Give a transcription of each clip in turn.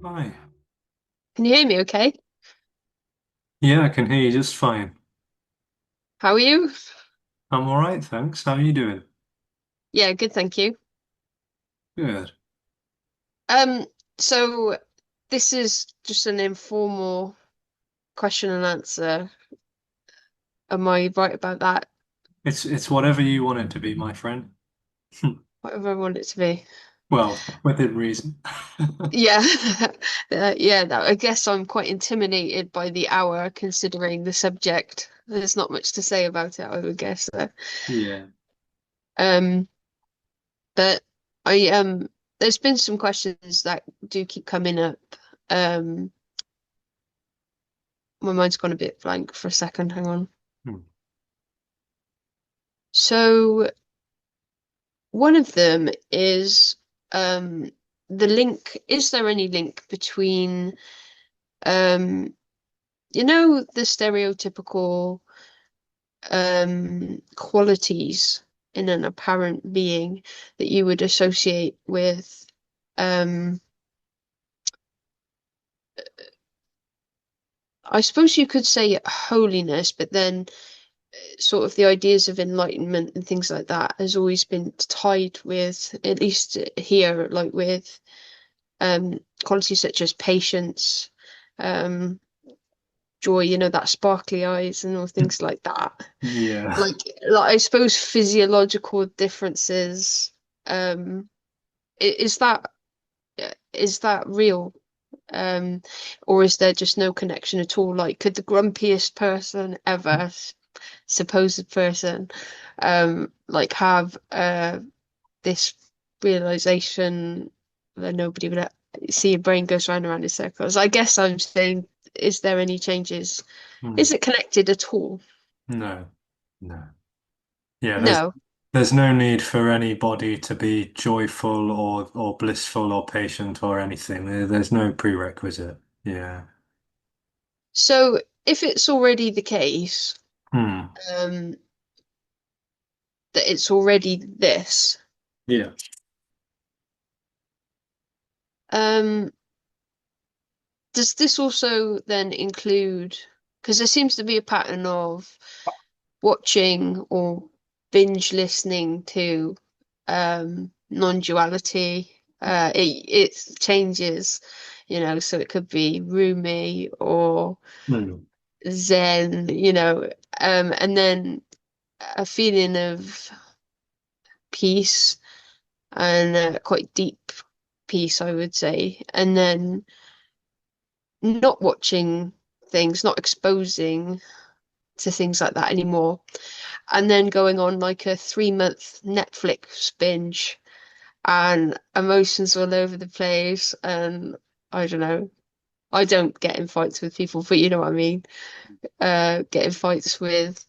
Hi. Can you hear me okay? Yeah, I can hear you just fine. How are you? I'm all right, thanks. How are you doing? Yeah, good, thank you. Good. Um, so this is just an informal question and answer. Am I right about that? It's whatever you want it to be, my friend. Whatever I want it to be. Well, within reason. Yeah. Yeah, I guess I'm quite intimidated by the hour considering the subject. There's not much to say about it, I would guess. Yeah. Um, but I there's been some questions that do keep coming up. Um, my mind's gone a bit blank for a second. Hang on. Hmm. So one of them is the link. Is there any link between um, the stereotypical qualities in an apparent being that you would associate with um, I suppose you could say holiness, but then sort of the ideas of enlightenment and things like that has always been tied with, at least here, like with qualities such as patience, um, joy, that sparkly eyes and all things like that. Yeah. Like I suppose physiological differences. Um, is that real? Um, or is there just no connection at all? Like, could the grumpiest person ever, supposed person, like have this realization that nobody would see your brain goes round and round in circles. I guess I'm saying, is there any changes? Hmm. Is it connected at all? No. No. Yeah, No. there's no need for anybody to be joyful or blissful or patient or anything. There's no prerequisite. Yeah. So if it's already the case, Hmm. um, that it's already this, Yeah. um, does this also then include, because there seems to be a pattern of watching or binge listening to non-duality. It changes, so it could be Rumi or Hmm. Zen, and then a feeling of peace and quite deep peace, I would say, and then not watching things, not exposing to things like that anymore, and then going on like a 3-month Netflix binge and emotions all over the place. And I don't know. I don't get in fights with people, but you know what I mean. Get in fights with,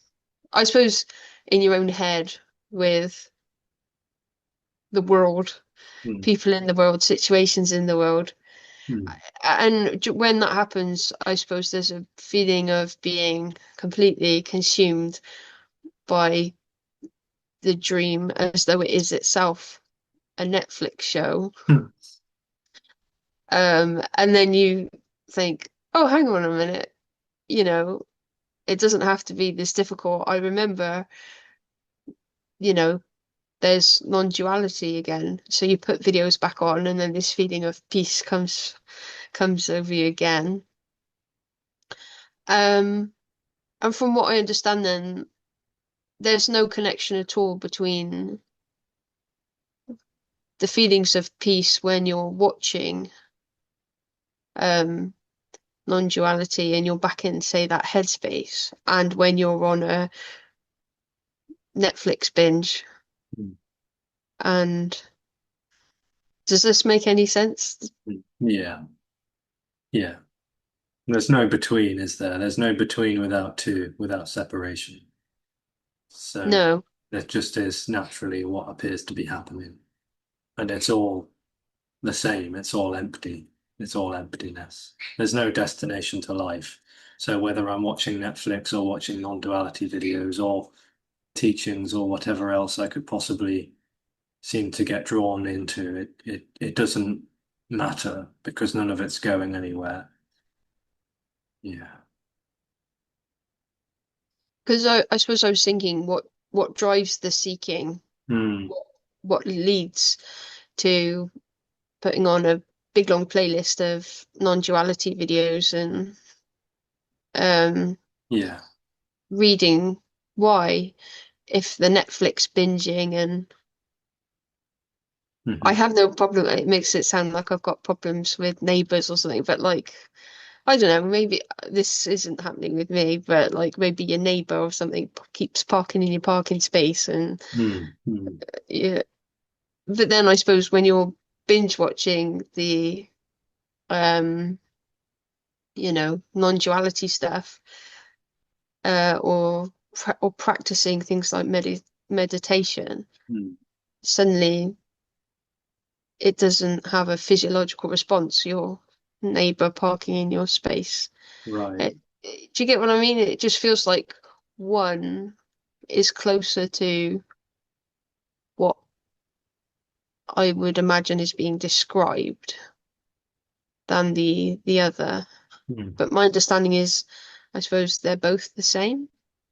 I suppose, in your own head with the world, Hmm. people in the world, situations in the world. Hmm. And when that happens, I suppose there's a feeling of being completely consumed by the dream as though it is itself a Netflix show. Hmm. And then you think, oh, hang on a minute, you know, it doesn't have to be this difficult. I remember, you know, there's non-duality again. So you put videos back on and then this feeling of peace comes over you again. Um, and from what I understand then, there's no connection at all between the feelings of peace when you're watching um non-duality and you're back in, say, that headspace, and when you're on a Netflix binge. Hmm. And does this make any sense? Yeah. Yeah. There's no between, is there? There's no between without two, without separation. So No. there just is naturally what appears to be happening. And it's all the same. It's all empty. It's all emptiness. There's no destination to life. So whether I'm watching Netflix or watching non-duality videos or teachings or whatever else I could possibly seem to get drawn into. It doesn't matter because none of it's going anywhere. Yeah. Because I suppose I was thinking what drives the seeking, Hmm. what leads to putting on a big long playlist of non-duality videos and um Yeah. reading why, if the Netflix binging, and I Hmm. have no problem. It makes it sound like I've got problems with neighbors or something, but like, I don't know, maybe this isn't happening with me, but like maybe your neighbor or something keeps parking in your parking space, and Hmm. Hmm. yeah. But then I suppose when you're binge watching the um, non-duality stuff, or practicing things like meditation, Hmm. suddenly it doesn't have a physiological response, your neighbor parking in your space. Right. Do you get what I mean? It just feels like one is closer to what I would imagine is being described than the other. Hmm. But my understanding is, I suppose they're both the same.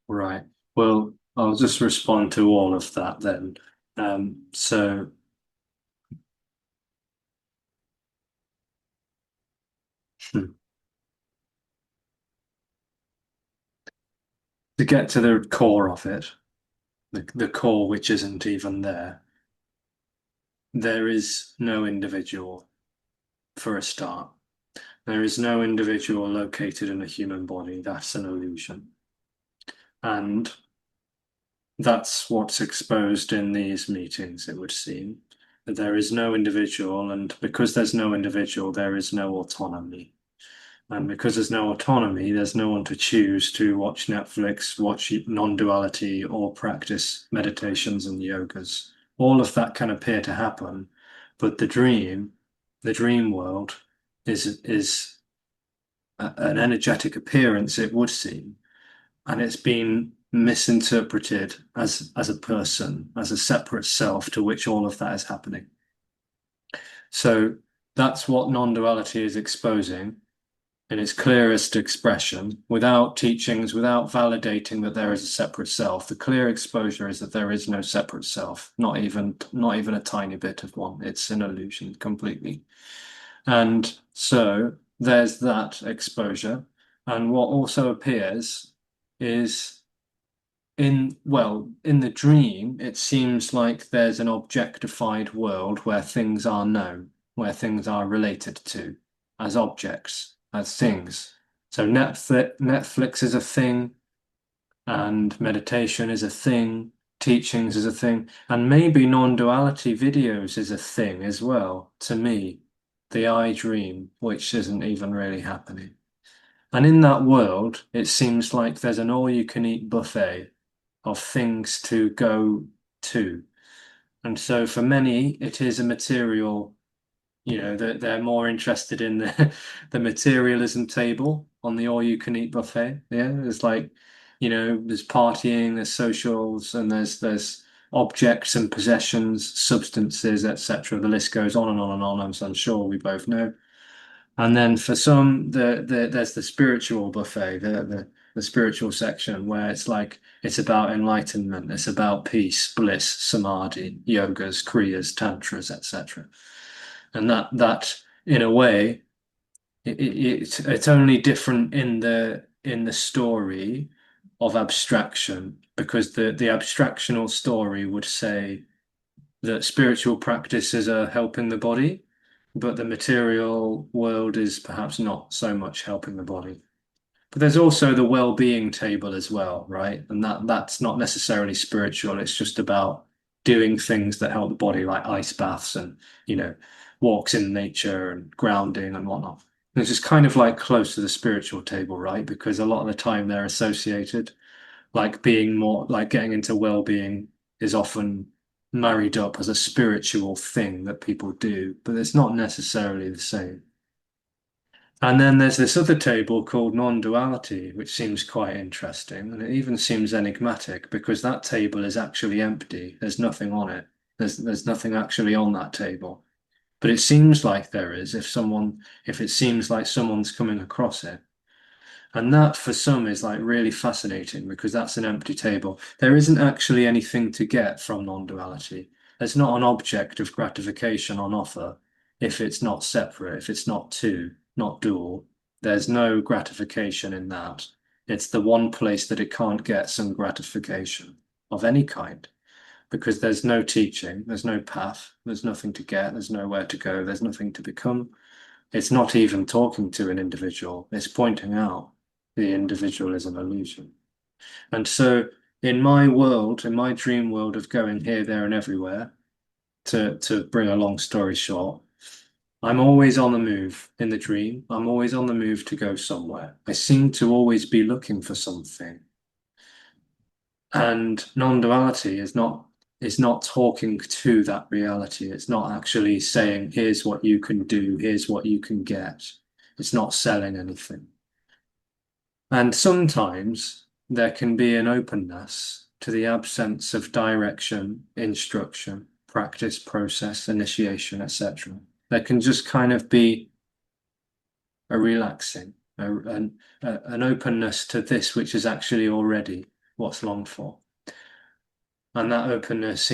Right. Well, I'll just respond to all of that then. So hmm, to get to the core of it, the core which isn't even there, there is no individual for a start. There is no individual located in a human body. That's an illusion. And that's what's exposed in these meetings, it would seem. That there is no individual, and because there's no individual, there is no autonomy. And because there's no autonomy, there's no one to choose to watch Netflix, watch non-duality, or practice meditations and yogas. All of that can appear to happen, but the dream world, is an energetic appearance, it would seem, and it's been misinterpreted as a person, as a separate self to which all of that is happening. So that's what non-duality is exposing in its clearest expression, without teachings, without validating that there is a separate self. The clear exposure is that there is no separate self, not even a tiny bit of one. It's an illusion completely. And so there's that exposure. And what also appears is in the dream, it seems like there's an objectified world where things are known, where things are related to as objects, as things. So Netflix is a thing, and meditation is a thing, teachings is a thing, and maybe non-duality videos is a thing as well, to me, the I dream, which isn't even really happening. And in that world, it seems like there's an all-you-can-eat buffet of things to go to. And so for many, it is a material, that they're more interested in the materialism table on the all-you-can-eat buffet. Yeah, there's like, there's partying, there's socials, and there's objects and possessions, substances, etc. The list goes on and on and on, as I'm sure we both know. And then for some, there's the spiritual buffet, the spiritual section where it's like it's about enlightenment, it's about peace, bliss, samadhi, yogas, kriyas, tantras, etc. And that in a way, it's only different in the story of abstraction because the abstractional story would say that spiritual practices are helping the body, but the material world is perhaps not so much helping the body. But there's also the well-being table as well, right? And that's not necessarily spiritual. It's just about doing things that help the body, like ice baths and, walks in nature and grounding and whatnot. And it's just kind of like close to the spiritual table, right? Because a lot of the time they're associated, like being more like getting into well-being is often married up as a spiritual thing that people do, but it's not necessarily the same. And then there's this other table called non-duality, which seems quite interesting, and it even seems enigmatic because that table is actually empty. There's nothing on it. There's nothing actually on that table. But it seems like there is if it seems like someone's coming across it. And that for some is like really fascinating because that's an empty table. There isn't actually anything to get from non-duality. There's not an object of gratification on offer if it's not separate, if it's not two, not dual. There's no gratification in that. It's the one place that it can't get some gratification of any kind because there's no teaching, there's no path, there's nothing to get, there's nowhere to go, there's nothing to become. It's not even talking to an individual, it's pointing out the individual is an illusion. And so, in my world, in my dream world of going here, there, and everywhere, to bring a long story short, I'm always on the move in the dream. I'm always on the move to go somewhere. I seem to always be looking for something. And non-duality is not talking to that reality. It's not actually saying, here's what you can do, here's what you can get. It's not selling anything. And sometimes there can be an openness to the absence of direction, instruction, practice, process, initiation, etc. There can just kind of be a relaxing, an openness to this which is actually already what's longed for. And that openness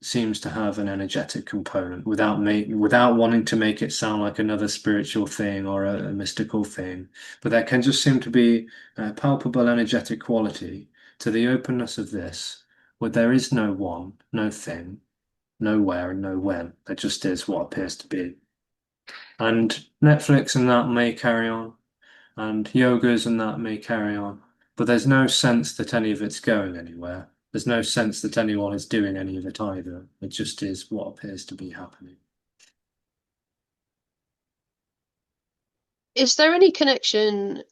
seems to have an energetic component without wanting to make it sound like another spiritual thing or a mystical thing. But there can just seem to be a palpable energetic quality to the openness of this, where there is no one, no thing, no where and no when. There just is what appears to be. And Netflix and that may carry on, and yogas and that may carry on, but there's no sense that any of it's going anywhere. There's no sense that anyone is doing any of it either. It just is what appears to be happening. Is there any connection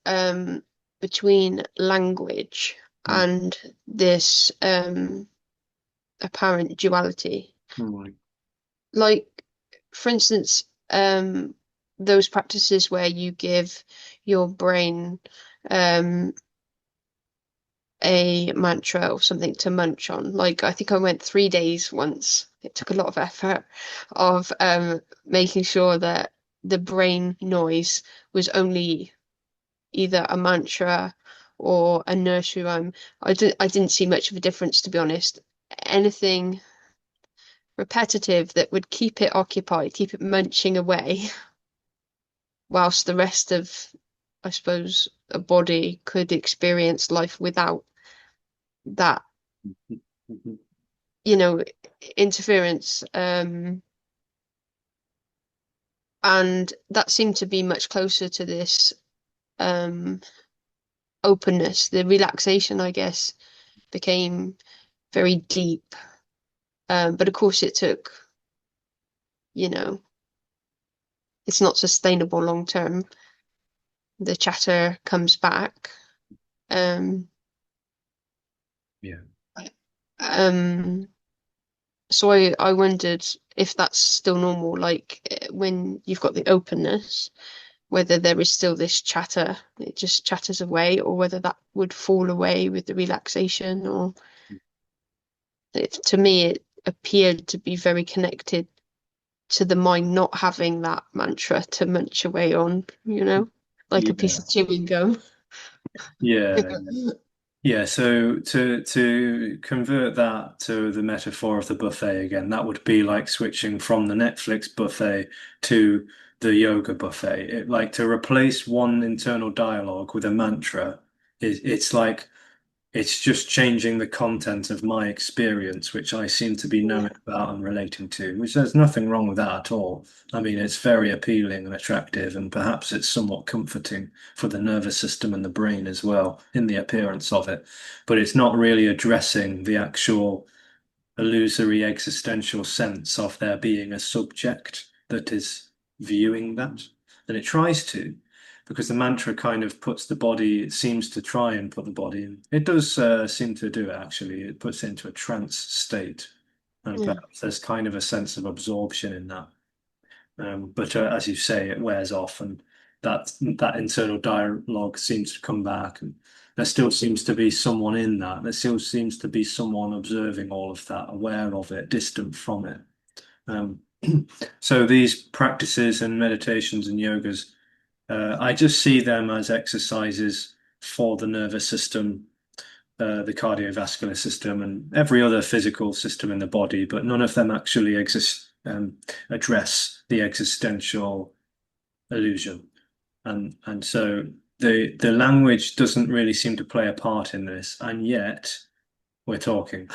between language Mm. and this apparent duality? Mm. Like, for instance, those practices where you give your brain um, a mantra or something to munch on. Like, I think I went 3 days once. It took a lot of effort of making sure that the brain noise was only either a mantra or a nursery rhyme. I didn't see much of a difference, to be honest. Anything repetitive that would keep it occupied, keep it munching away, whilst the rest of, I suppose, a body could experience life without that, you know, interference. And that seemed to be much closer to this um openness. The relaxation, I guess, became very deep. But of course it took, you know, it's not sustainable long term. The chatter comes back. Um, Yeah. um, so I wondered if that's still normal, like when you've got the openness, whether there is still this chatter, it just chatters away, or whether that would fall away with the relaxation, or to me it appeared to be very connected to the mind not having that mantra to munch away on, like a piece Yeah. of chewing gum. Yeah. Yeah, so to convert that to the metaphor of the buffet again, that would be like switching from the Netflix buffet to the yoga buffet. Like to replace one internal dialogue with a mantra, it's like it's just changing the content of my experience, which I seem to be Yeah. knowing about and relating to, which there's nothing wrong with that at all. I mean, it's very appealing and attractive, and perhaps it's somewhat comforting for the nervous system and the brain as well in the appearance of it. But it's not really addressing the actual illusory existential sense of there being a subject that is viewing that. And it tries to, because the mantra kind of puts the body, it seems to try and put the body in. It does seem to do it actually. It puts it into a trance state. And Yeah. perhaps there's kind of a sense of absorption in that. But as you say, it wears off. And that internal dialogue seems to come back, and there still seems to be someone in that. There still seems to be someone observing all of that, aware of it, distant from it. Um, so these practices and meditations and yogas, I just see them as exercises for the nervous system, the cardiovascular system, and every other physical system in the body, but none of them actually address the existential illusion. And so the language doesn't really seem to play a part in this, and yet we're talking.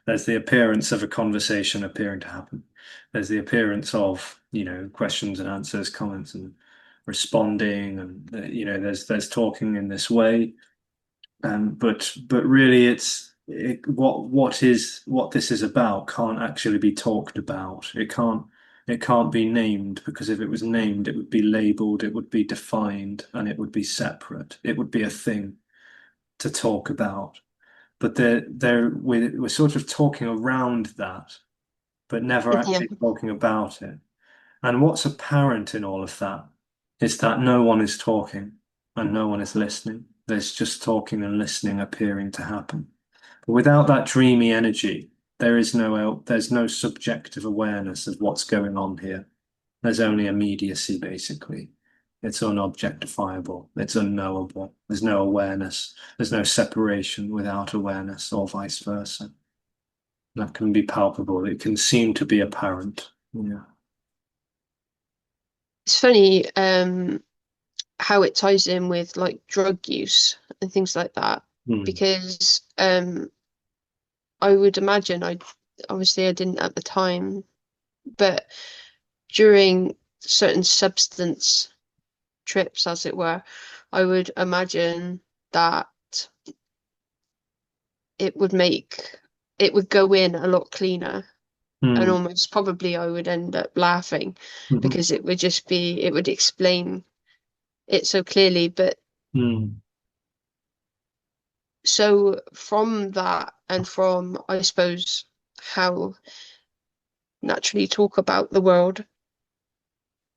There's the appearance of a conversation appearing to happen. There's the appearance of, questions and answers, comments and responding, and there's talking in this way. But really, what this is about can't actually be talked about. It can't be named, because if it was named, it would be labeled, it would be defined, and it would be separate. It would be a thing to talk about. But we're sort of talking around that, but never Yeah. actually talking about it. And what's apparent in all of that is that no one is talking and no one is listening. There's just talking and listening appearing to happen. But without that dreamy energy, there's no subjective awareness of what's going on here. There's only immediacy, basically. It's unobjectifiable. It's unknowable. There's no awareness. There's no separation without awareness, or vice versa. That can be palpable. It can seem to be apparent. Yeah. It's funny, how it ties in with like drug use and things like that. Hmm. Because I would imagine I didn't at the time, but during certain substance trips, as it were, I would imagine that it would make it would go in a lot cleaner, and Hmm. almost probably I would end up laughing Mhm. because it would explain it so clearly. But Hmm. so from that, and from, I suppose, how naturally talk about the world,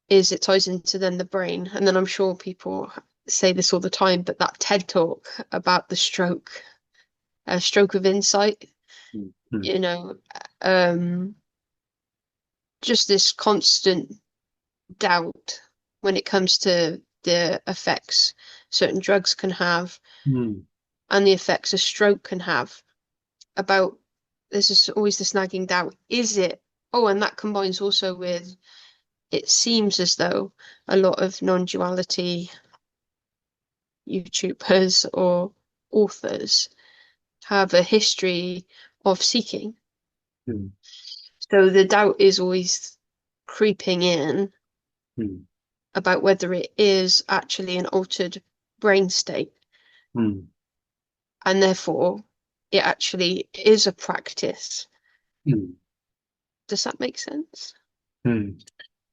is it ties into then the brain. And then I'm sure people say this all the time, but that TED talk about the stroke, a stroke of insight, Hmm. you know, um, just this constant doubt when it comes to the effects certain drugs can have, Hmm. and the effects a stroke can have. About There's just always this nagging doubt. Is it? Oh, and that combines also with, it seems as though a lot of non-duality YouTubers or authors have a history of seeking. Hmm. So the doubt is always creeping in Hmm. about whether it is actually an altered brain state, Hmm. and therefore it actually is a practice. Hmm. Does that make sense? Hmm.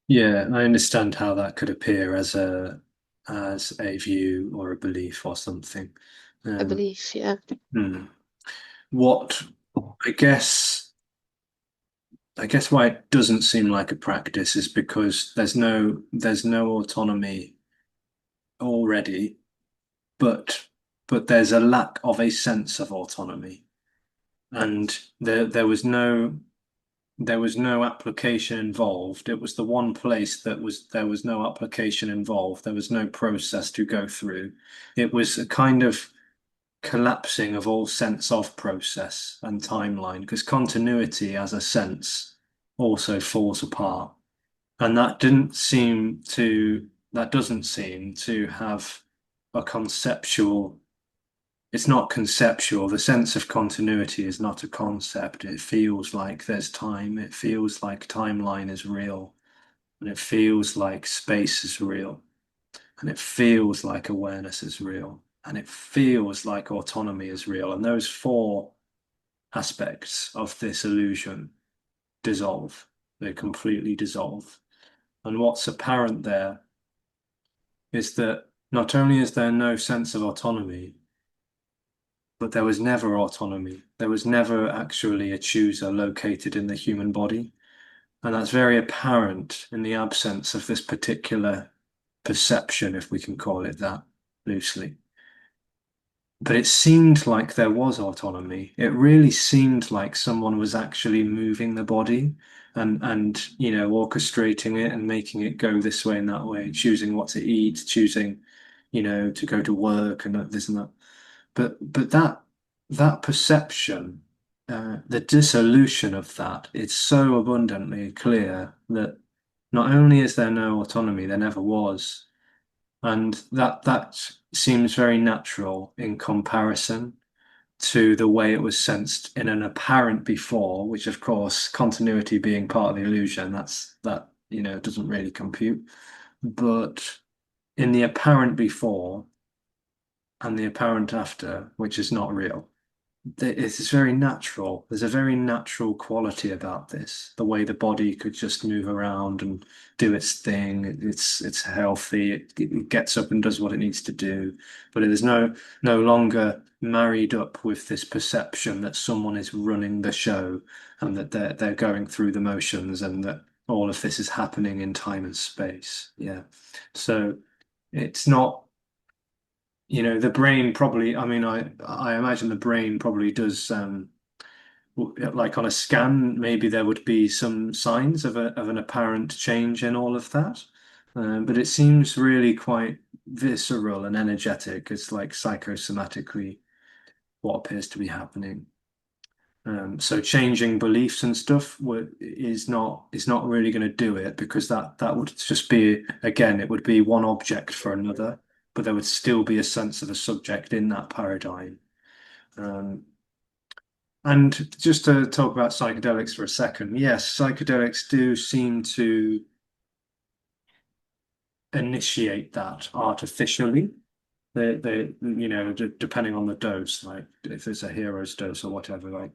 Yeah, I understand how that could appear as a view or a belief or something. I Um, believe, yeah. hmm. What I guess I guess why it doesn't seem like a practice is because there's no autonomy already, but there's a lack of a sense of autonomy, and there was no application involved. It was the one place there was no application involved. There was no process to go through. It was a kind of collapsing of all sense of process and timeline, because continuity as a sense also falls apart. And that doesn't seem to have a conceptual it's not conceptual. The sense of continuity is not a concept. It feels like there's time. It feels like timeline is real. And it feels like space is real. And it feels like awareness is real. And it feels like autonomy is real. And those four aspects of this illusion dissolve. They completely dissolve. And what's apparent there is that not only is there no sense of autonomy, but there was never autonomy. There was never actually a chooser located in the human body. And that's very apparent in the absence of this particular perception, if we can call it that loosely. But it seemed like there was autonomy. It really seemed like someone was actually moving the body and orchestrating it and making it go this way and that way, choosing what to eat, choosing, to go to work and this and that. But that perception, the dissolution of that, it's so abundantly clear that not only is there no autonomy, there never was. And that seems very natural in comparison to the way it was sensed in an apparent before, which of course, continuity being part of the illusion, that doesn't really compute. But in the apparent before and the apparent after, which is not real, it's very natural. There's a very natural quality about this. The way the body could just move around and do its thing. It's healthy. It gets up and does what it needs to do. But it is no longer married up with this perception that someone is running the show and that they're going through the motions and that all of this is happening in time and space. Yeah. So it's not the brain probably, I mean, I imagine the brain probably does like on a scan, maybe there would be some signs of an apparent change in all of that. But it seems really quite visceral and energetic. It's like psychosomatically what appears to be happening. So changing beliefs and stuff is not really going to do it because that would just be again it would be one object for another, but there would still be a sense of a subject in that paradigm. Um, and just to talk about psychedelics for a second, yes, psychedelics do seem to initiate that artificially. Depending on the dose, like if it's a hero's dose or whatever,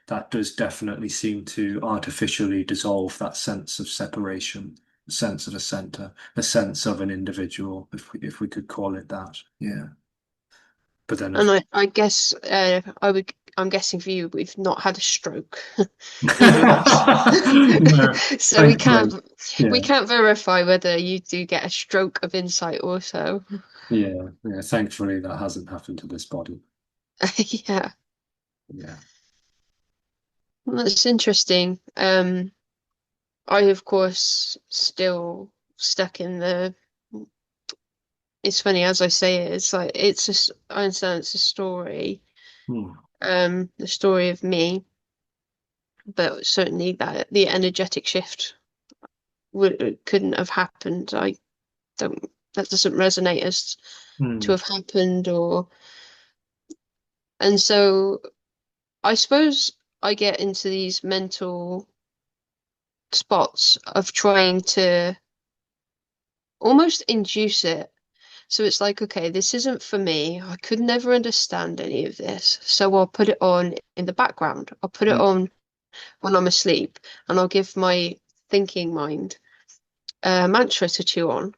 that does definitely seem to artificially dissolve that sense of separation, the sense of a center, the sense of an individual, if we could call it that. Yeah. But then And of I guess I'm guessing for you, we've not had a stroke, neither of us. no, So we thankfully. can't we Yeah. can't verify whether you do get a stroke of insight also. Yeah. Yeah. Thankfully that hasn't happened to this body. Yeah, Yeah. well, that's interesting. I of course still stuck in the. It's funny as I say it. It's like I understand it's a story. Hmm. The story of me, but certainly that the energetic shift couldn't have happened. I don't. That doesn't resonate as to Hmm. have happened, or and so I suppose I get into these mental spots of trying to almost induce it. So it's like, okay, this isn't for me. I could never understand any of this. So I'll put it on in the background. I'll put it Hmm. on when I'm asleep and I'll give my thinking mind a mantra to chew on.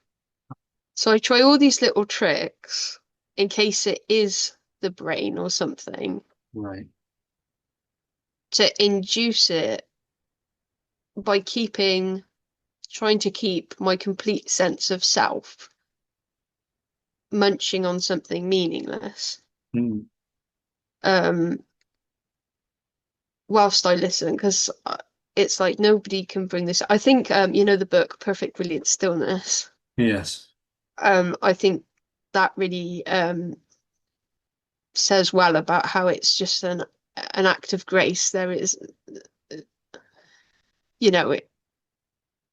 So I try all these little tricks in case it is the brain or something Right. to induce it by trying to keep my complete sense of self munching on something meaningless. Hmm. Um, whilst I listen, because it's like nobody can bring this. I think the book Perfect Brilliant Stillness. Yes. I think that really says well about how it's just an act of grace. There is, it,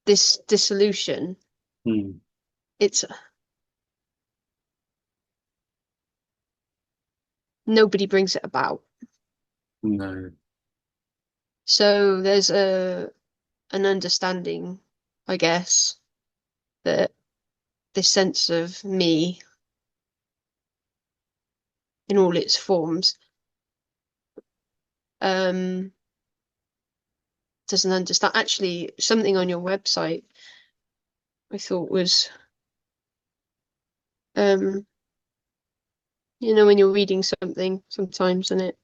this dissolution. Hmm. It's nobody brings it about. No. So there's an understanding, I guess, that this sense of me in all its forms um doesn't understand. Actually, something on your website I thought was um when you're reading something sometimes and it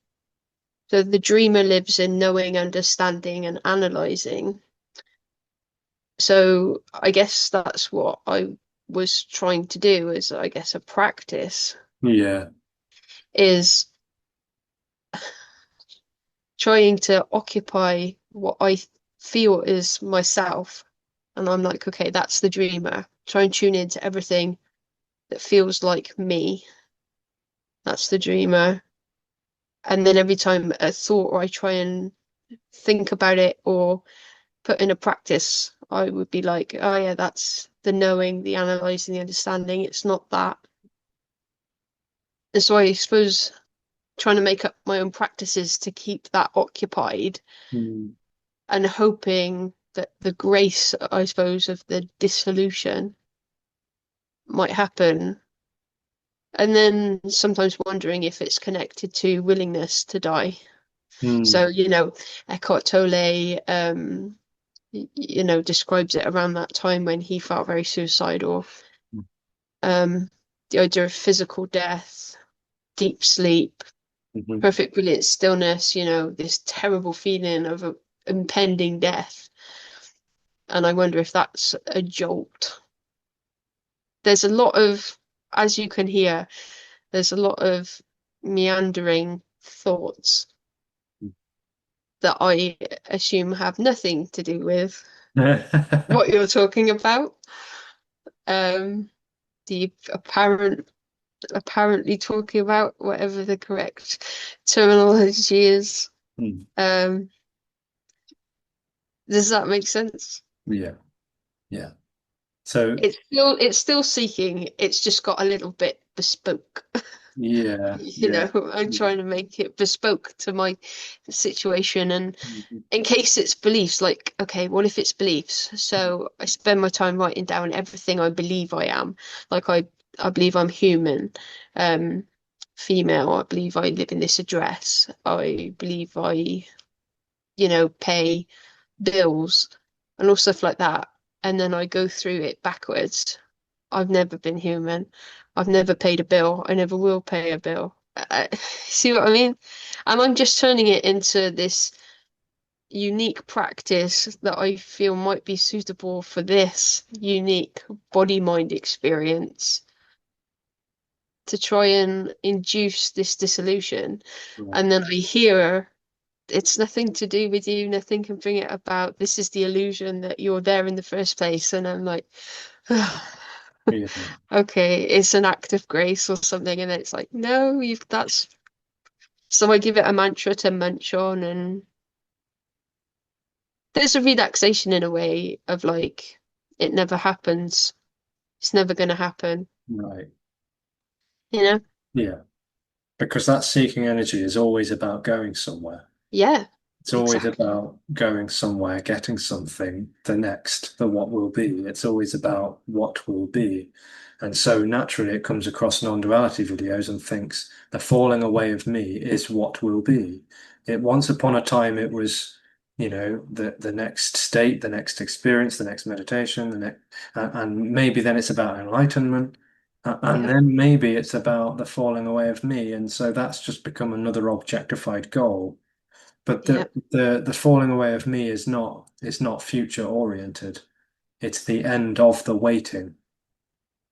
so the dreamer lives in knowing, understanding, and analyzing. So I guess that's what I was trying to do as, I guess, a practice Yeah. is trying to occupy what I feel is myself. And I'm like, okay, that's the dreamer. Try and tune into everything that feels like me. That's the dreamer. And then every time a thought or I try and think about it or put in a practice, I would be like, oh yeah, that's the knowing, the analyzing, the understanding. It's not that. And so I suppose trying to make up my own practices to keep that occupied Mm. and hoping that the grace, I suppose, of the dissolution might happen. And then sometimes wondering if it's connected to willingness to die. Mm. So, Eckhart Tolle, describes it around that time when he felt very suicidal. Um, the idea of physical death, deep sleep, Mhm. perfect, brilliant stillness, this terrible feeling of impending death. And I wonder if that's a jolt. There's a lot of, as you can hear, there's a lot of meandering thoughts that I assume have nothing to do with what you're talking about. Um, the apparently talking about whatever the correct terminology is. Mm. Um, does that make sense? Yeah. Yeah. So It's still seeking. It's just got a little bit bespoke. yeah, yeah. I'm Yeah. trying to make it bespoke to my situation and Mhm. in case it's beliefs, like, okay, what if it's beliefs? So I spend my time writing down everything I believe I am. Like I believe I'm human, um, female. I believe I live in this address. I believe I, pay bills and all stuff like that. And then I go through it backwards. I've never been human. I've never paid a bill. I never will pay a bill. See what I mean? And I'm just turning it into this unique practice that I feel might be suitable for this unique body mind experience to try and induce this dissolution. Right. And then I hear it's nothing to do with you, nothing can bring it about. This is the illusion that you're there in the first place. And I'm like, Yeah. okay, it's an act of grace or something. And then it's like, no, you've that's so I give it a mantra to munch on and there's a relaxation in a way of like it never happens. It's never going to happen, Right. you know? Yeah. Because that seeking energy is always about going somewhere. Yeah, It's always exactly. about going somewhere, getting something, the next, the what will be. It's always about what will be. And so naturally it comes across non-duality videos and thinks the falling away of me is what will be. It once upon a time it was, the next state, the next experience, the next meditation, the next and maybe then it's about enlightenment. And Yeah, then maybe it's about the falling away of me. And so that's just become another objectified goal. But yeah. the falling away of me is not future oriented. It's the end of the waiting.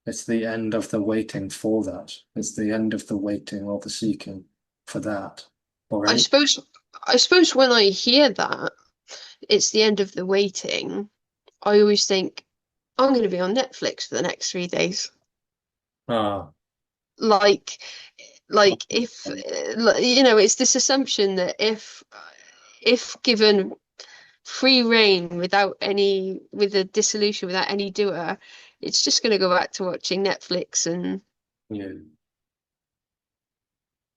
It's the end of the waiting for that. It's the end of the waiting or the seeking for that or I any. suppose I suppose when I hear that it's the end of the waiting, I always think I'm going to be on Netflix for the next 3 days. Ah, Like, like if it's this assumption that if given free reign without any with a dissolution without any doer, it's just going to go back to watching Netflix and yeah.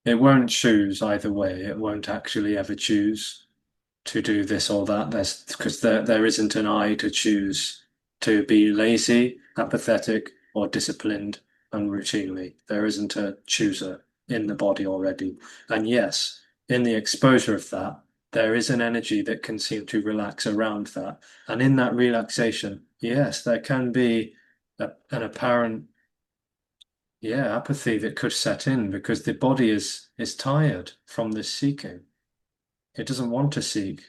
It won't choose either way. It won't actually ever choose to do this or that. There's because there isn't an I to choose to be lazy, apathetic, or disciplined and routinely. There isn't a chooser in the body already. And yes, in the exposure of that, there is an energy that can seem to relax around that. And in that relaxation, yes, there can be an apparent, yeah, apathy that could set in because the body is tired from this seeking. It doesn't want to seek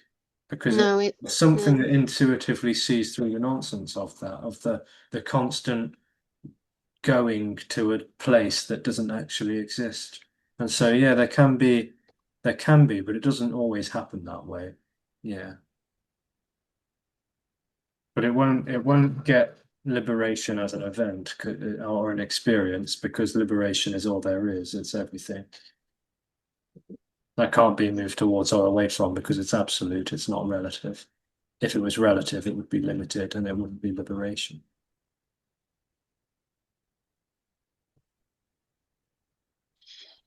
because no, it it's something yeah, that intuitively sees through the nonsense of that, of the constant. going to a place that doesn't actually exist. And so yeah, there can be, but it doesn't always happen that way. Yeah. But it won't get liberation as an event or an experience because liberation is all there is. It's everything. That can't be moved towards or away from because it's absolute, it's not relative. If it was relative, it would be limited and it wouldn't be liberation.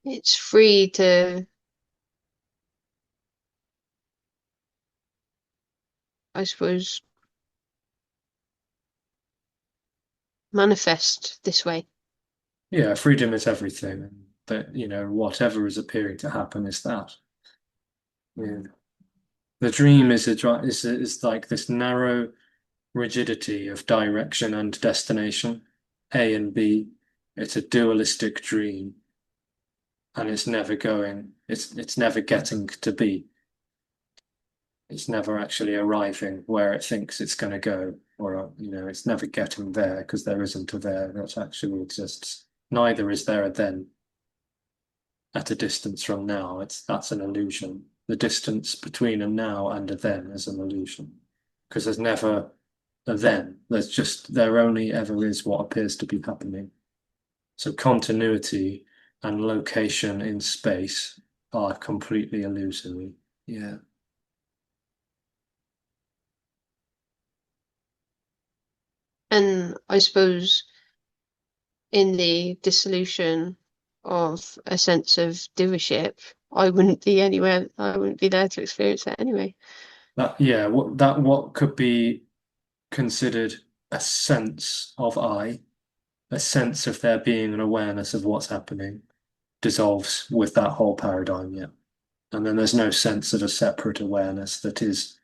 It's free to, I suppose, manifest this way. Yeah, freedom is everything. And that, whatever is appearing to happen is that. Yeah. The dream is like this narrow rigidity of direction and destination, A and B. It's a dualistic dream, and it's never getting to be. It's never actually arriving where it thinks it's going to go, or it's never getting there because there isn't a there that actually exists. Neither is there a then at a distance from now. That's an illusion. The distance between a now and a then is an illusion because there's never a then. There only ever is what appears to be happening. So continuity and location in space are completely illusory. Yeah. And I suppose in the dissolution of a sense of doership, I wouldn't be there to experience that anyway. What could be considered a sense of I, a sense of there being an awareness of what's happening, dissolves with that whole paradigm, yeah. And then there's no sense of a separate awareness that is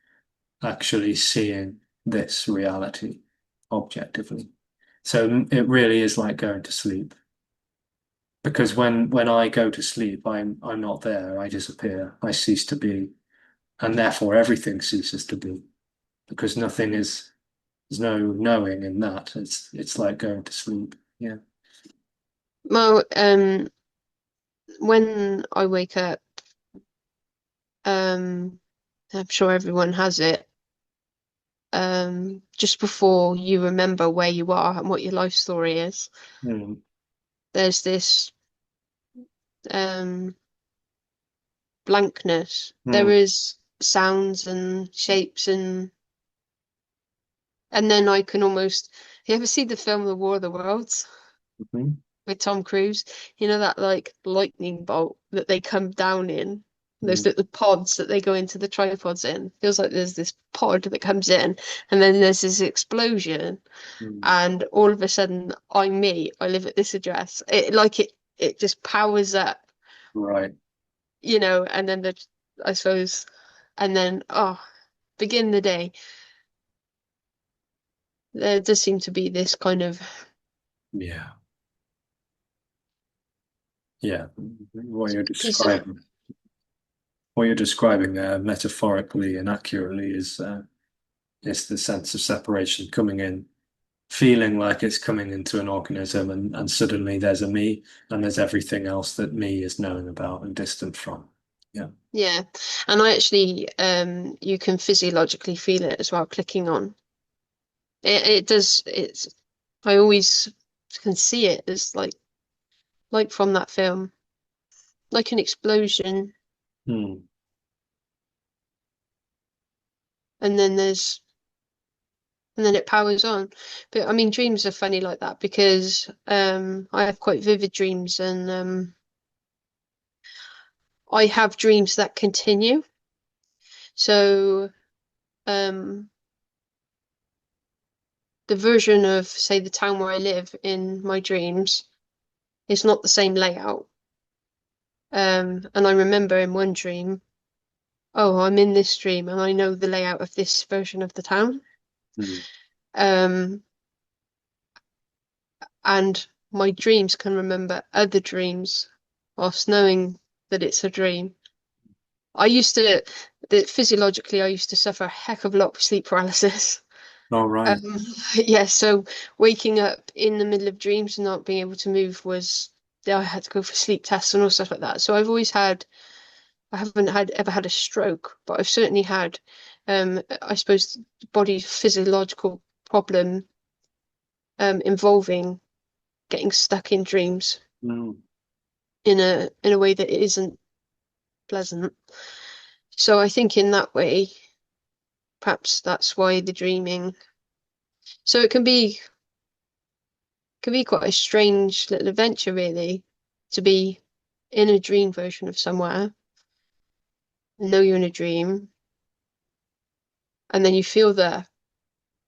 actually seeing this reality objectively. So it really is like going to sleep. Because when I go to sleep, I'm not there. I disappear. I cease to be, and therefore everything ceases to be. Because there's no knowing in that. It's like going to sleep. Yeah. Well, when I wake up, um, I'm sure everyone has it. Just before you remember where you are and what your life story is, Mm, there's this um blankness. There mm, is sounds and shapes and then I can almost you ever see the film The War of the Worlds mhm, with Tom Cruise? You know that like lightning bolt that they come down in? Those mm, little pods that they go into the tripods in. Feels like there's this pod that comes in, and then there's this explosion, mm. and all of a sudden I'm me. I live at this address. It just powers up, Right. and then I suppose, and then begin the day. There does seem to be this kind of Yeah. Yeah. What you're piece. describing, what you're describing there, metaphorically and accurately, is the sense of separation coming in, feeling like it's coming into an organism, and suddenly there's a me, and there's everything else that me is knowing about and distant from. Yeah. Yeah, and I actually you can physiologically feel it as well clicking on. It does I always can see it as like from that film, like an explosion, Hmm. and then there's and then it powers on. But I mean dreams are funny like that because I have quite vivid dreams and I have dreams that continue. So um the version of say the town where I live in my dreams is not the same layout. And I remember in one dream, oh, I'm in this dream and I know the layout of this version of the town. Hmm. Um, and my dreams can remember other dreams whilst knowing that it's a dream. I used to, that physiologically, I used to suffer a heck of a lot with sleep paralysis. All right. Um, yeah, so waking up in the middle of dreams and not being able to move was, I had to go for sleep tests and all stuff like that. So I've always had, I haven't had ever had a stroke, but I've certainly had, I suppose, body physiological problem involving getting stuck in dreams Mm. in a way that isn't pleasant. So I think in that way, perhaps that's why the dreaming. So it can be quite a strange little adventure, really, to be in a dream version of somewhere, know you're in a dream, and then you feel the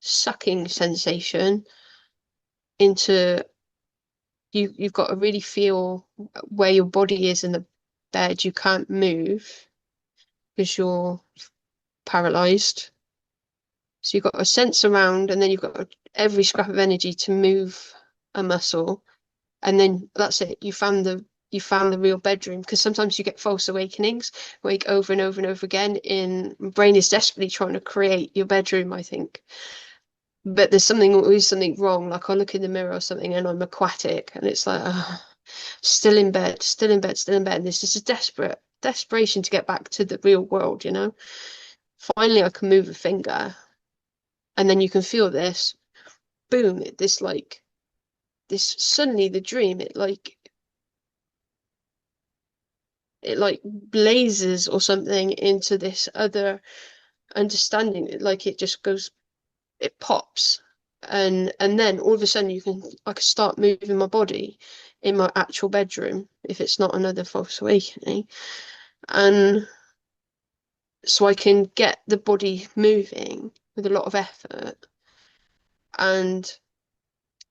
sucking sensation into you've got to really feel where your body is in the bed. You can't move because you're paralyzed. So you've got a sense around, and then you've got every scrap of energy to move a muscle, and then that's it. You found the real bedroom because sometimes you get false awakenings, wake over and over and over again. In brain is desperately trying to create your bedroom, I think. But there's something always something wrong. Like I look in the mirror or something, and I'm aquatic, and it's like still in bed, still in bed, still in bed. And there's just a desperation to get back to the real world, you know. Finally, I can move a finger, and then you can feel this boom, this like this suddenly the dream it like blazes or something into this other understanding. Like it just goes, it pops, and then all of a sudden I can start moving my body in my actual bedroom if it's not another false awakening, and so I can get the body moving with a lot of effort, and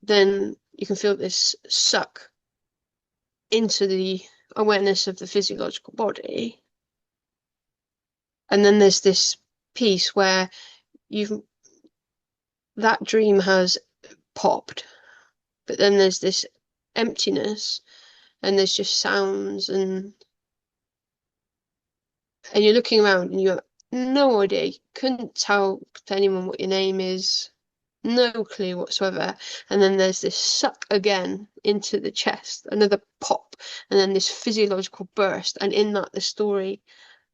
then you can feel this suck into the awareness of the physiological body. And then there's this piece where you've that dream has popped, but then there's this emptiness and there's just sounds and you're looking around and you have no idea. You couldn't tell to anyone what your name is, no clue whatsoever. And then there's this suck again into the chest, another pop, and then this physiological burst. And in that, the story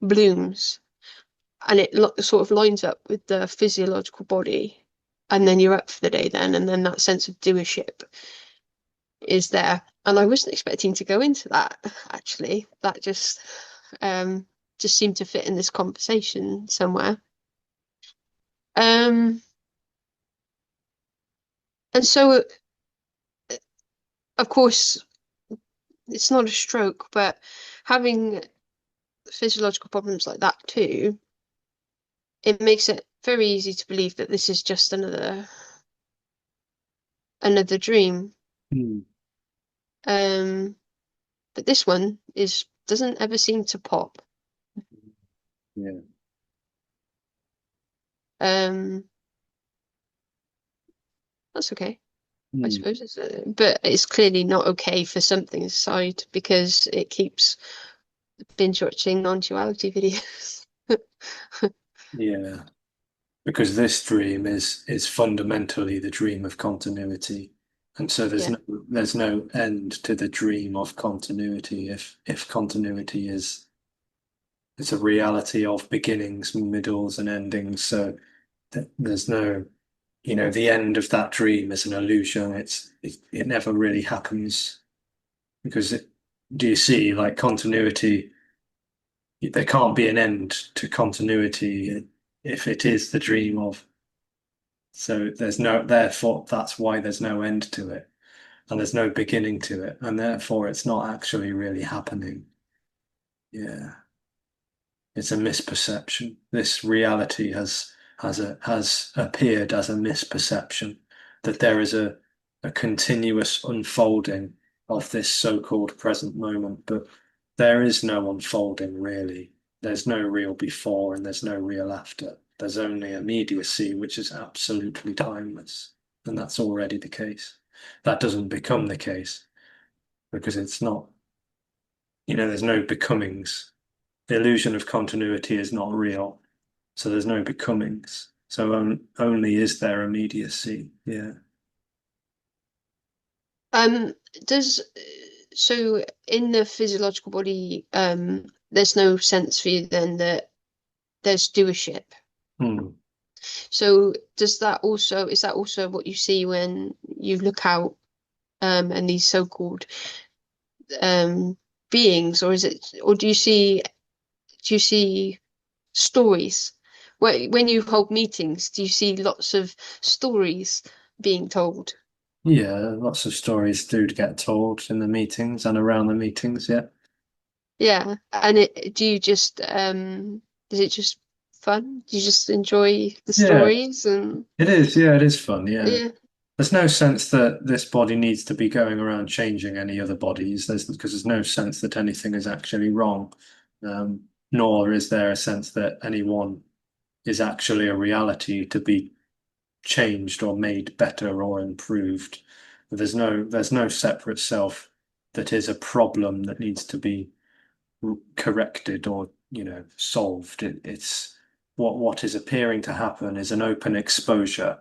blooms and it sort of lines up with the physiological body. And then you're up for the day then. And then that sense of doership is there. And I wasn't expecting to go into that, actually. That just seemed to fit in this conversation somewhere. Um, and so, of course, it's not a stroke, but having physiological problems like that too, it makes it very easy to believe that this is just another dream. Mm. Um, but this one is doesn't ever seem to pop. Yeah. Um, that's okay, I Mm. suppose. But it's clearly not okay for something inside because it keeps binge watching non-duality videos. Yeah. Because this dream is fundamentally the dream of continuity. And so Yeah, there's no end to the dream of continuity if continuity is it's a reality of beginnings, middles, and endings. So there's no, the end of that dream is an illusion. It never really happens because do you see like continuity? There can't be an end to continuity if it is the dream of. So therefore, that's why there's no end to it, and there's no beginning to it, and therefore it's not actually really happening. Yeah. It's a misperception. This reality has appeared as a misperception that there is a continuous unfolding of this so-called present moment, but there is no unfolding really. There's no real before and there's no real after. There's only immediacy, which is absolutely timeless, and that's already the case. That doesn't become the case because it's not, there's no becomings. The illusion of continuity is not real. So there's no becomings. So only is there immediacy. Yeah. Um, does so in the physiological body, there's no sense for you then that there's doership. Hmm. So does that also is that also what you see when you look out and these so-called um beings, or is it or do you see stories? When you hold meetings, do you see lots of stories being told? Yeah, lots of stories do get told in the meetings and around the meetings. Yeah. Yeah. And do you just is it just fun? Do you just enjoy the Yeah, stories and it is. Yeah, it is fun. Yeah. yeah. There's no sense that this body needs to be going around changing any other bodies. Because there's no sense that anything is actually wrong, nor is there a sense that anyone is actually a reality to be changed or made better or improved. There's no separate self that is a problem that needs to be corrected or solved. It's what is appearing to happen is an open exposure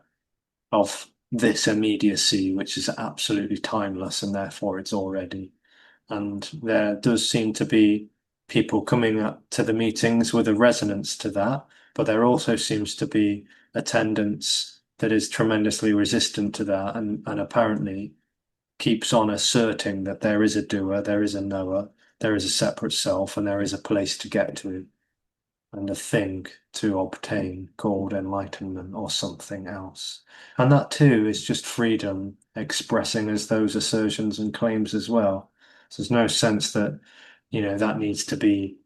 of this immediacy, which is absolutely timeless, and therefore it's already. And there does seem to be people coming up to the meetings with a resonance to that, but there also seems to be attendance that is tremendously resistant to that and apparently keeps on asserting that there is a doer, there is a knower, there is a separate self, and there is a place to get to and a thing to obtain called enlightenment or something else. And that too is just freedom expressing as those assertions and claims as well. So there's no sense that, that needs to be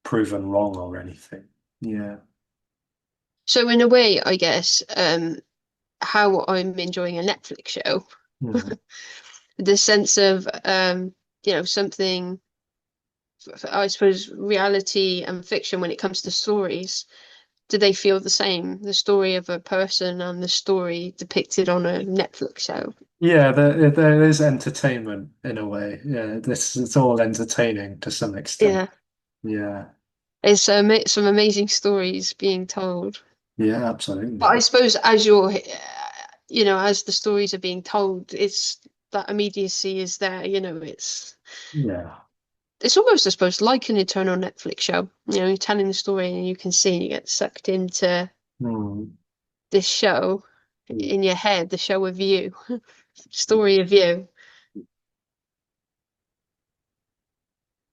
proven wrong or anything. Yeah. So in a way, I guess, how I'm enjoying a Netflix show, Mm. the sense of something, I suppose, reality and fiction when it comes to stories. Do they feel the same? The story of a person and the story depicted on a Netflix show. Yeah, there is entertainment in a way. Yeah, this it's all entertaining to some extent. Yeah, Yeah. it's some amazing stories being told. Yeah, But absolutely. I suppose as the stories are being told, it's that immediacy is there. Yeah. It's almost, I suppose, like an eternal Netflix show. You're telling the story and you can see and you get sucked into Mm. this show in your head, the show of you, story of you.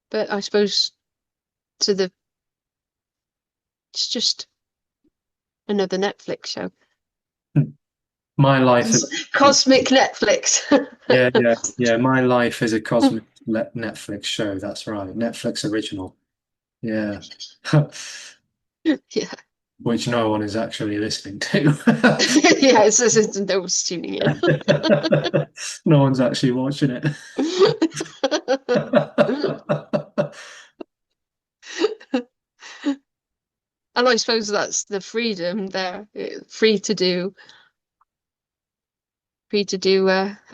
But I suppose to the it's just another Netflix show. My life is Cosmic Netflix. yeah, yeah, yeah. My life is a cosmic Netflix show. That's right. Netflix original. Yeah. Yeah. Which no one is actually listening to. Yeah, it's no one's tuning in. No one's actually watching it. And I suppose that's the freedom there, free to do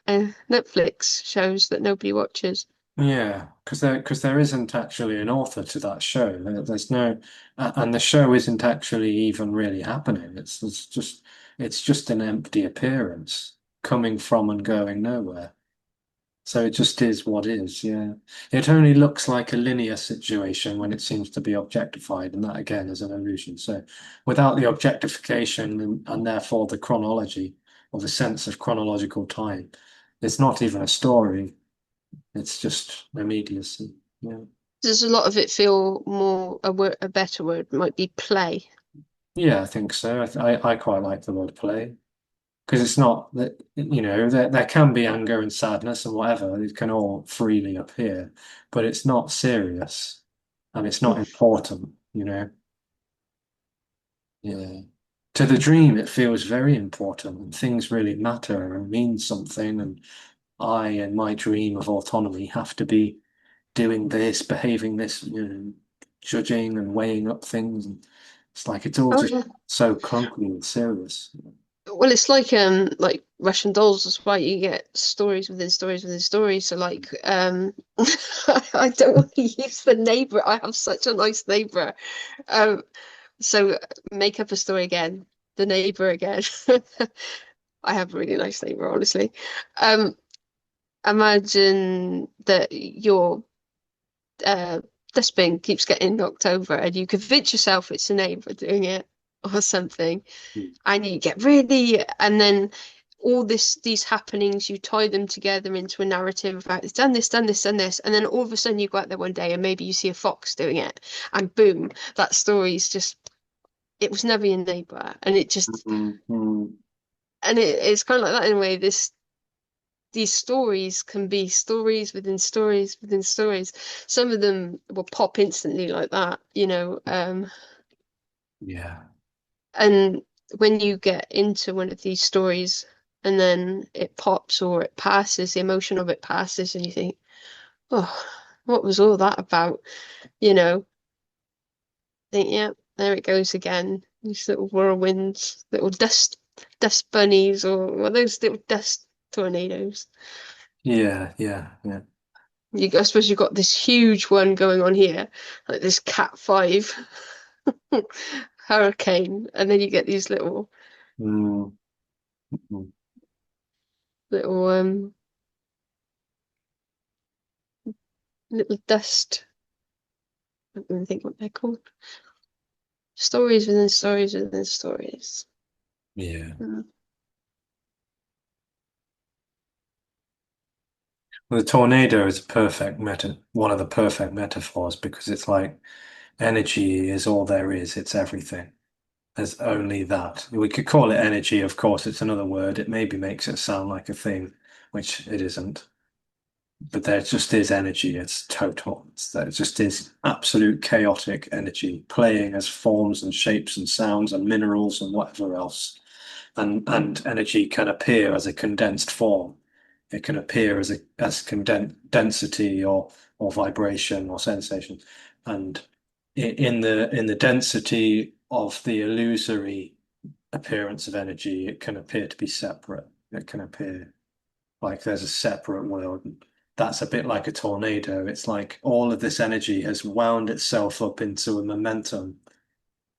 Netflix shows that nobody watches. Yeah, because there isn't actually an author to that show. There's no, and the show isn't actually even really happening. It's just an empty appearance coming from and going nowhere. So it just is what is, yeah. It only looks like a linear situation when it seems to be objectified, and that again is an illusion. So without the objectification and therefore the chronology or the sense of chronological time, it's not even a story. It's just immediacy. Yeah. Does a lot of it feel more a better word might be play? Yeah, I think so. I quite like the word play because it's not that, there can be anger and sadness and whatever. It can all freely appear, but it's not serious and it's not important. Yeah. To the dream, it feels very important and things really matter and mean something. And I, in my dream of autonomy, have to be doing this, behaving this, judging and weighing up things. And it's like it's all Oh just yeah. so clunky and serious. Well, it's like Russian dolls as well. You get stories within stories within stories. So I don't want to use the neighbor. I have such a nice neighbor. Um, so make up a story again. the neighbor again. I have a really nice neighbor, honestly. Um, Imagine that your uh, dustbin keeps getting knocked over, and you convince yourself it's the neighbor doing it or something, and you get really, and then all these happenings, you tie them together into a narrative about it's done this, done this, done this, and then all of a sudden you go out there one day and maybe you see a fox doing it, and boom, that story's just it was never your neighbor, and it just Mm-hmm. and it's kind of like that in a way. These stories can be stories within stories within stories. Some of them will pop instantly like that, Yeah. and when you get into one of these stories and then it pops or it passes, the emotion of it passes, and you think, oh, what was all that about? You know, think, yeah, there it goes again. These little whirlwinds, little dust bunnies, or well, those little dust tornadoes. Yeah, yeah, yeah. I suppose you've got this huge one going on here, like this Cat 5 hurricane, and then you get these Mm-hmm. little little dust. I don't even think what they're called. Stories within stories within stories. Yeah. Mm. Well, the tornado is a one of the perfect metaphors because it's like energy is all there is. It's everything. There's only that. We could call it energy, of course, it's another word. It maybe makes it sound like a thing, which it isn't. But there just is energy. It's total. There just is absolute chaotic energy playing as forms and shapes and sounds and minerals and whatever else. And energy can appear as a condensed form. It can appear as a as condensed density or vibration or sensation. And in the density of the illusory appearance of energy, it can appear to be separate. It can appear like there's a separate world. That's a bit like a tornado. It's like all of this energy has wound itself up into a momentum,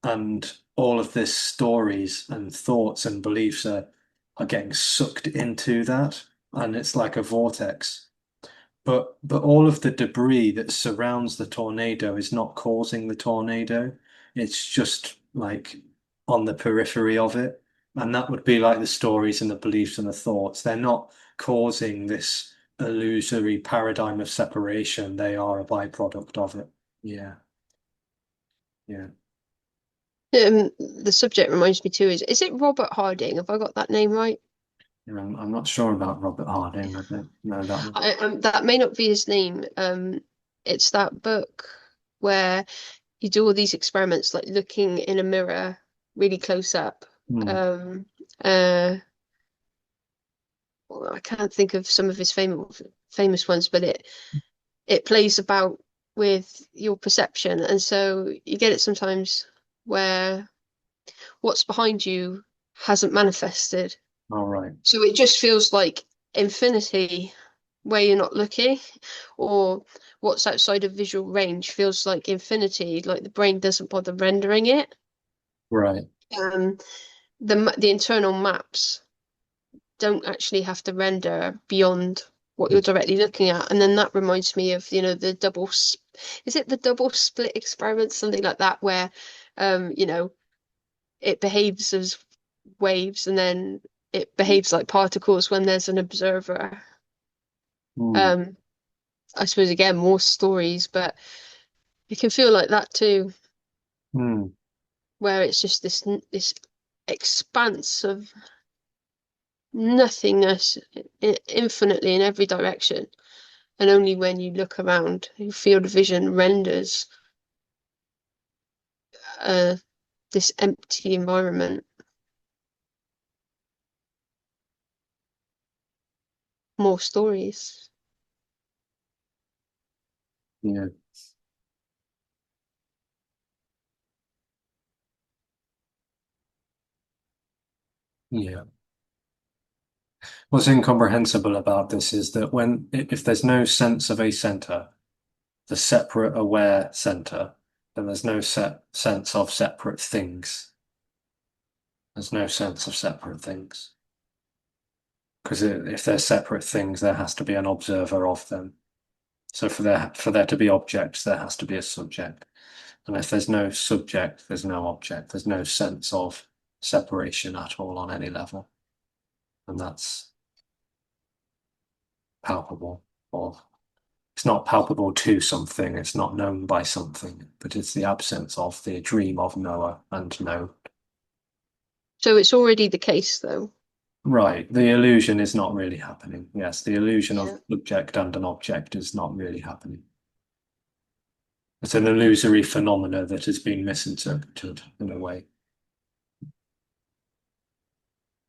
and all of this stories and thoughts and beliefs are getting sucked into that, and it's like a vortex. But all of the debris that surrounds the tornado is not causing the tornado. It's just like on the periphery of it. And that would be like the stories and the beliefs and the thoughts. They're not causing this illusory paradigm of separation. They are a byproduct of it. Yeah, yeah. The subject reminds me too, is it Robert Harding? Have I got that name right? I'm not sure about Robert Harding. I don't know that one. That may not be his name. It's that book where you do all these experiments, like looking in a mirror really close up. Hmm. Um, uh, well, I can't think of some of his famous ones, but it plays about with your perception, and so you get it sometimes where what's behind you hasn't manifested. All right. So it just feels like infinity where you're not looking, or what's outside of visual range feels like infinity, like the brain doesn't bother rendering it. Right. Um, the internal maps don't actually have to render beyond what you're directly looking at. And then that reminds me of, is it the double split experiment, something like that, where, it behaves as waves and then it behaves like particles when there's an observer. Hmm. Um, I suppose again, more stories, but it can feel like that too, Hmm. where it's just this expanse of nothingness infinitely in every direction. And only when you look around, your field of vision renders uh, this empty environment more stories. Yeah. Yeah. What's incomprehensible about this is that if there's no sense of a center, the separate aware center, then there's no sense of separate things. There's no sense of separate things. Because if they're separate things, there has to be an observer of them. So for there to be objects, there has to be a subject. And if there's no subject, there's no object. There's no sense of separation at all on any level. And that's palpable. Or it's not palpable to something, it's not known by something, but it's the absence of the dream of knower and known. So it's already the case, though. Right, the illusion is not really happening. Yes, the illusion of Yeah. subject and an object is not really happening. It's an illusory phenomena that has been misinterpreted in a way.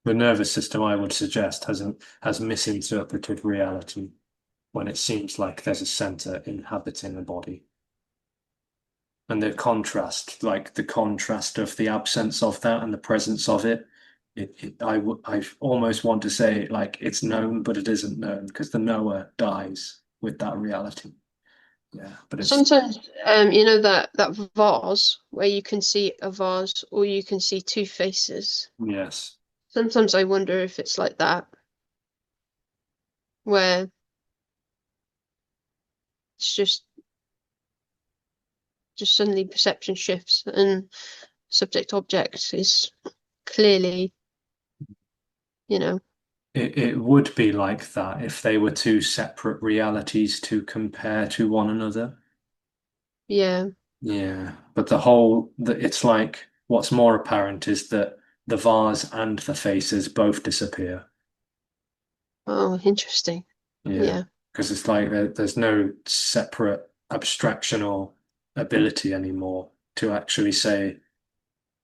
The nervous system, I would suggest, has misinterpreted reality when it seems like there's a center inhabiting the body. And the contrast, like the contrast of the absence of that and the presence of it, I almost want to say like it's known, but it isn't known because the knower dies with that reality. Yeah, but it's Sometimes, that vase where you can see a vase or you can see two faces. yes, Sometimes I wonder if it's like that, where it's just suddenly perception shifts and subject object is clearly, you know, it would be like that if they were two separate realities to compare to one another. yeah. Yeah, but it's like what's more apparent is that the vase and the faces both disappear. Oh, interesting. Yeah, Yeah. because it's like there's no separate abstractional ability anymore to actually say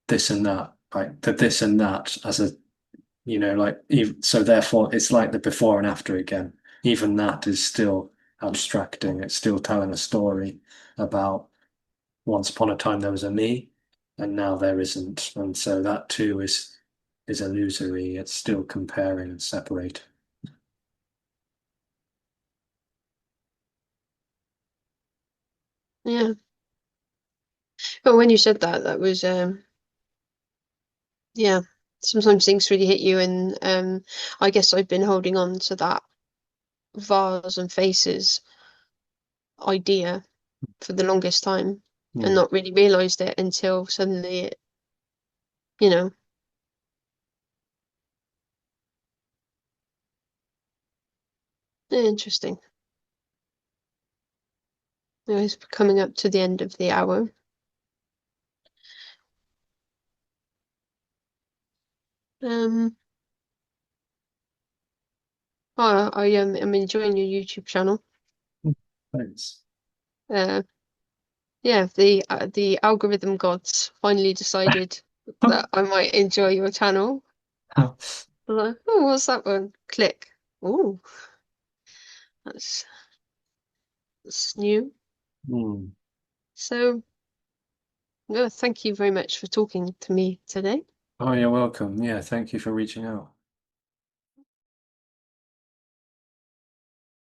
this and that, like the this and that as a, like even, so therefore it's like the before and after again. Even that is still abstracting. It's still telling a story about once upon a time there was a me and now there isn't. And so that too is illusory. It's still comparing and separating. Yeah. But when you said that, that was yeah. Sometimes things really hit you and I guess I've been holding on to that vase and faces idea for the longest time and Hmm. not really realized it until suddenly it, you know, interesting. It's coming up to the end of the hour. Um, I'm enjoying your YouTube channel. Thanks. Uh, yeah, the algorithm gods finally decided that I might enjoy your channel. I'm like, oh, what's that one? Click. Oh, that's that's new. Hmm. So, yeah, thank you very much for talking to me today. Oh, you're welcome. Yeah, thank you for reaching out.